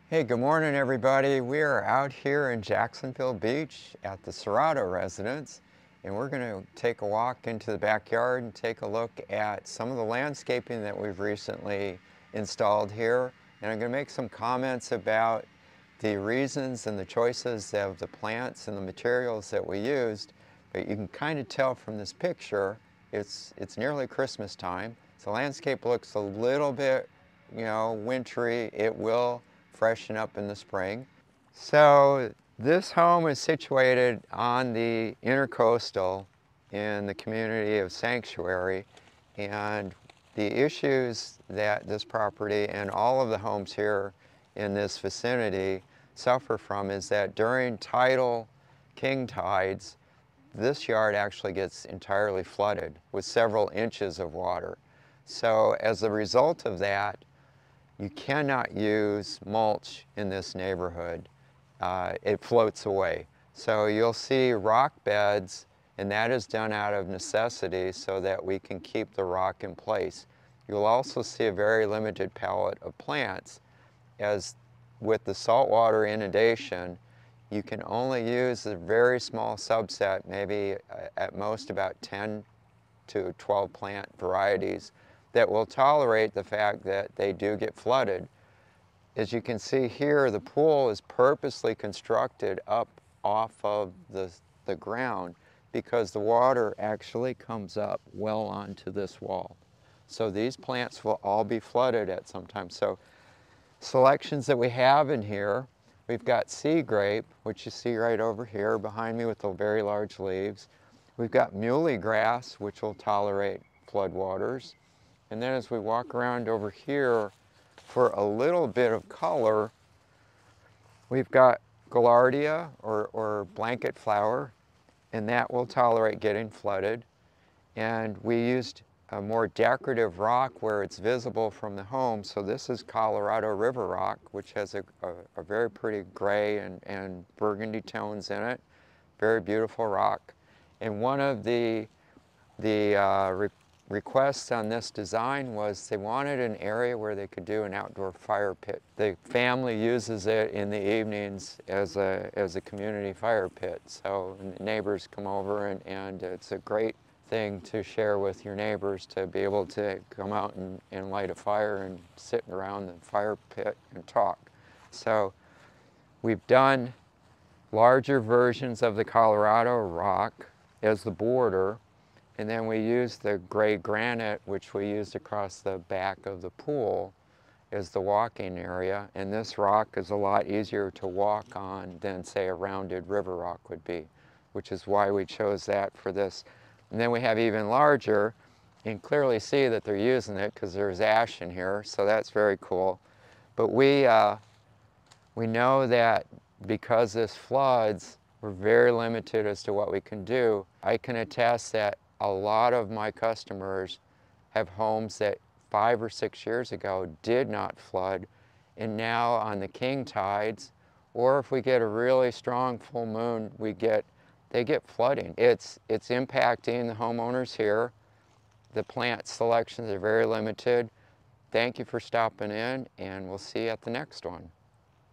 Hey, good morning everybody. We are out here in Jacksonville Beach at the Cerrato residence, and we're going to take a walk into the backyard and take a look at some of the landscaping that we've recently installed here. And I'm going to make some comments about the reasons and the choices of the plants and the materials that we used. But you can kind of tell from this picture, it's nearly Christmas time. So the landscape looks a little bit, wintry. It will freshen up in the spring. So this home is situated on the intercoastal in the community of Sanctuary, and the issues that this property and all of the homes here in this vicinity suffer from is that during tidal king tides, this yard actually gets entirely flooded with several inches of water. So as a result of that, you cannot use mulch in this neighborhood. It floats away. So you'll see rock beds, and that is done out of necessity so that we can keep the rock in place. You'll also see a very limited palette of plants, as with the saltwater inundation, you can only use a very small subset, maybe at most about 10 to 12 plant varieties that will tolerate the fact that they do get flooded. As you can see here, the pool is purposely constructed up off of the ground because the water actually comes up well onto this wall. So these plants will all be flooded at some time. So selections that we have in here, we've got sea grape, which you see right over here behind me with the very large leaves. We've got muley grass, which will tolerate floodwaters. And then as we walk around over here for a little bit of color, we've got gaillardia or blanket flower, and that will tolerate getting flooded. And we used a more decorative rock where it's visible from the home. So this is Colorado River rock, which has a very pretty gray and burgundy tones in it. Very beautiful rock. And one of the requests on this design was they wanted an area where they could do an outdoor fire pit. The family uses it in the evenings as a community fire pit. So neighbors come over and it's a great thing to share with your neighbors, to be able to come out and light a fire and sit around the fire pit and talk. So we've done larger versions of the Colorado rock as the border, and then we used the gray granite, which we used across the back of the pool as the walking area. And this rock is a lot easier to walk on than, say, a rounded river rock would be, which is why we chose that for this. And then we have even larger. You can clearly see that they're using it because there's ash in here, so that's very cool. But we know that because this floods, we're very limited as to what we can do. I can attest that a lot of my customers have homes that 5 or 6 years ago did not flood, and now on the king tides, or if we get a really strong full moon, they get flooding. It's impacting the homeowners here. The plant selections are very limited. Thank you for stopping in, and we'll see you at the next one.